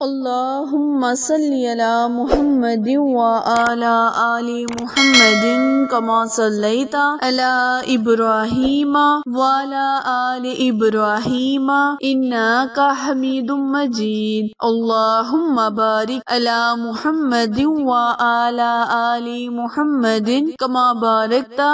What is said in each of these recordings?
اللهم صل على محمد وعلى آل محمد كما صليت على إبراهيم وعلى آل إبراهيم إنك حميد مجيد اللهم بارك على محمد وعلى آل محمد كما باركت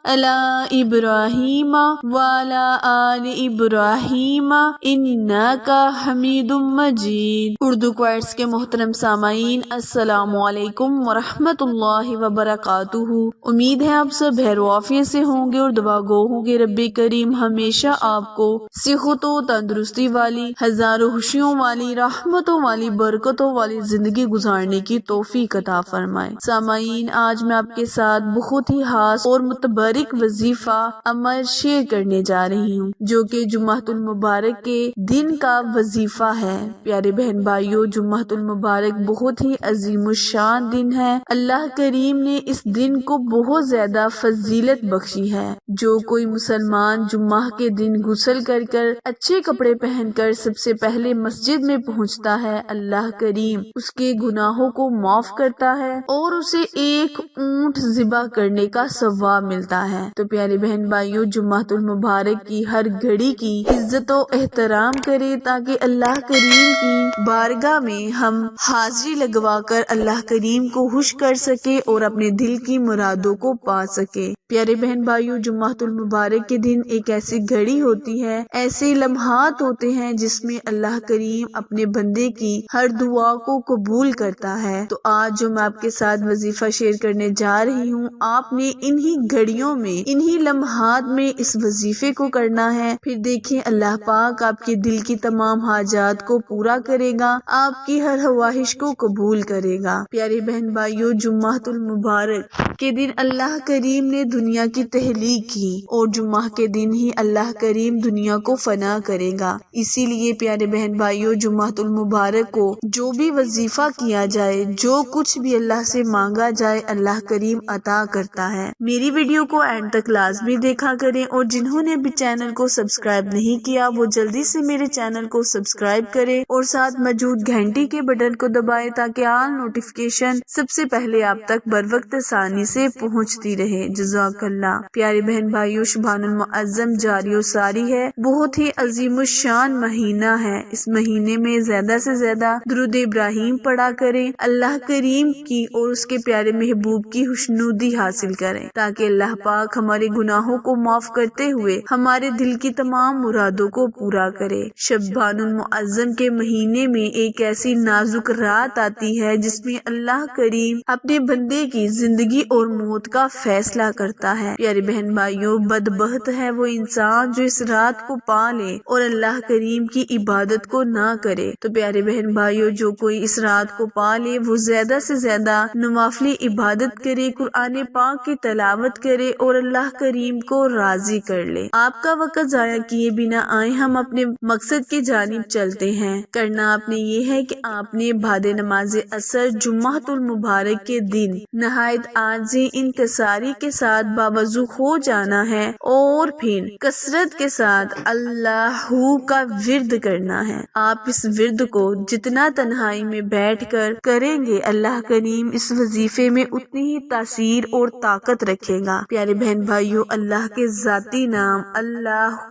على إبراهيم وعلى آل إبراهيم إنك حميد مجيد۔ اردو کوائٹس کے محترم سامعین، السلام علیکم ورحمۃ اللہ وبرکاتہ۔ امید ہے آپ سب خیر و عافیت سے ہوں گے اور دعا گو ہوں گے رب کریم ہمیشہ آپ کو صحت و تندرستی والی، ہزاروں خوشیوں والی، رحمتوں والی، برکتوں والی زندگی گزارنے کی توفیق عطا فرمائے۔ سامعین، آج میں آپ کے ساتھ بہت ہی خاص اور متبرک وظیفہ عمل شیئر کرنے جا رہی ہوں، جو کہ جمعۃ المبارک کے دن کا وظیفہ ہے۔ پیارے بہن بھائیوں، جمعۃ المبارک بہت ہی عظیم الشان دن ہے۔ اللہ کریم نے اس دن کو بہت زیادہ فضیلت بخشی ہے۔ جو کوئی مسلمان جمعہ کے دن غسل کر اچھے کپڑے پہن کر سب سے پہلے مسجد میں پہنچتا ہے، اللہ کریم اس کے گناہوں کو معاف کرتا ہے اور اسے ایک اونٹ ذبح کرنے کا ثواب ملتا ہے۔ تو پیارے بہن بھائیوں، جمعۃ المبارک کی ہر گھڑی کی عزت و احترام کرے تاکہ اللہ کریم کی بارگاہ میں ہم حاضری لگوا کر اللہ کریم کو خوش کر سکے اور اپنے دل کی مرادوں کو پا سکے۔ پیارے بہن بھائیوں، جمعۃ المبارک کے دن ایک ایسی گھڑی ہوتی ہے، ایسے لمحات ہوتے ہیں جس میں اللہ کریم اپنے بندے کی ہر دعا کو قبول کرتا ہے۔ تو آج جو میں آپ کے ساتھ وظیفہ شیئر کرنے جا رہی ہوں، آپ نے انہی گھڑیوں میں، انہی لمحات میں اس وظیفے کو کرنا ہے۔ پھر دیکھیں اللہ پاک آپ کے دل کی تمام حاجات کو پورا کرے گا، آپ کی ہر خواہش کو قبول کرے گا۔ پیارے بہن بھائیوں، جمعۃ المبارک کے دن اللہ کریم نے دنیا کی تخلیق کی اور جمعہ کے دن ہی اللہ کریم دنیا کو فنا کرے گا۔ اسی لیے پیارے بہن بھائیوں، جمعۃ المبارک کو جو بھی وظیفہ کیا جائے، جو کچھ بھی اللہ سے مانگا جائے، اللہ کریم عطا کرتا ہے۔ میری ویڈیو کو اینڈ تک لازمی دیکھا کریں اور جنہوں نے بھی چینل کو سبسکرائب نہیں کیا وہ جلدی سے میرے چینل کو سبسکرائب کریں اور ساتھ موجود گھنٹی کے بٹن کو دبائیں تاکہ آل نوٹیفیکیشن سب سے پہلے آپ تک بروقت آسانی سے پہنچتی رہے۔ جزاک اللہ۔ پیارے بہن بھائیوں، شبان المعظم جاری و ساری ہے، بہت ہی عظیم الشان مہینہ ہے۔ اس مہینے میں زیادہ سے زیادہ درود ابراہیم پڑھا کریں، اللہ کریم کی اور اس کے پیارے محبوب کی خوشنودی حاصل کریں تاکہ اللہ پاک ہمارے گناہوں کو معاف کرتے ہوئے ہمارے دل کی تمام مرادوں کو پورا کرے۔ شبان المعظم کے مہینے میں ایک ایسی نازک رات آتی ہے جس میں اللہ کریم اپنے بندے کی زندگی اور موت کا فیصلہ کرتا ہے۔ پیارے بہن بھائیوں، بدبخت ہے وہ انسان جو اس رات کو پا لے اور اللہ کریم کی عبادت کو نہ کرے۔ تو پیارے بہن بھائیوں، جو کوئی اس رات کو پا لے وہ زیادہ سے زیادہ نوافلی عبادت کرے، قرآن پاک کی تلاوت کرے اور اللہ کریم کو راضی کر لے۔ آپ کا وقت ضائع کیے بنا آئے ہم اپنے مقصد کی جانب چلتے ہیں۔ کرنا آپ نے یہ ہے کہ آپ نے بعد نماز عصر جمعۃ المبارک کے دن نہایت عاجزی انکساری کے ساتھ باوضو ہو جانا ہے اور پھر کثرت کے ساتھ اللہ کا ورد کرنا ہے۔ آپ اس ورد کو جتنا تنہائی میں بیٹھ کر کریں گے، اللہ کریم اس وظیفے میں اتنی ہی تاثیر اور طاقت رکھے گا۔ پیارے بہن بھائیوں، اللہ کے ذاتی نام اللہ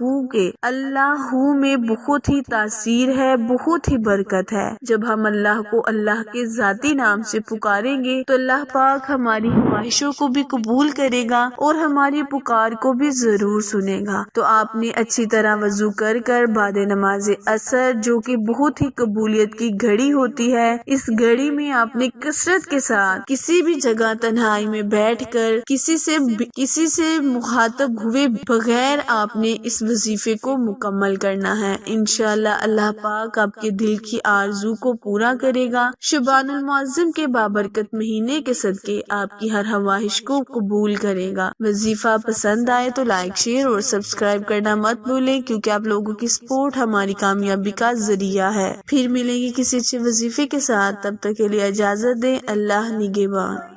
میں بہت ہی تاثیر ہے، بہت ہی برکت ہے۔ جب ہم اللہ کو اللہ کے ذاتی نام سے پکاریں گے تو اللہ پاک ہماری خواہشوں کو بھی قبول کرے گا اور ہماری پکار کو بھی ضرور سنے گا۔ تو آپ نے اچھی طرح وضو کر بعد نماز عصر، جو کہ بہت ہی قبولیت کی گھڑی ہوتی ہے، اس گھڑی میں آپ نے کثرت کے ساتھ کسی بھی جگہ تنہائی میں بیٹھ کر کسی سے مخاطب ہوئے بغیر آپ نے اس وظیفے کو مکمل کرنا ہے۔ انشاءاللہ اللہ پاک آپ کے دل کی آرزو کو پورا کرے گا۔ شبان المعظم کے بابرکت مہینے کے صدقے آپ کی ہر خواہش کو قبول کرے گا۔ وظیفہ پسند آئے تو لائک، شیئر اور سبسکرائب کرنا مت بھولیں، کیونکہ آپ لوگوں کی سپورٹ ہماری کامیابی کا ذریعہ ہے۔ پھر ملیں گے کسی اچھے وظیفے کے ساتھ، تب تک کے لیے اجازت دیں۔ اللہ نگہبان۔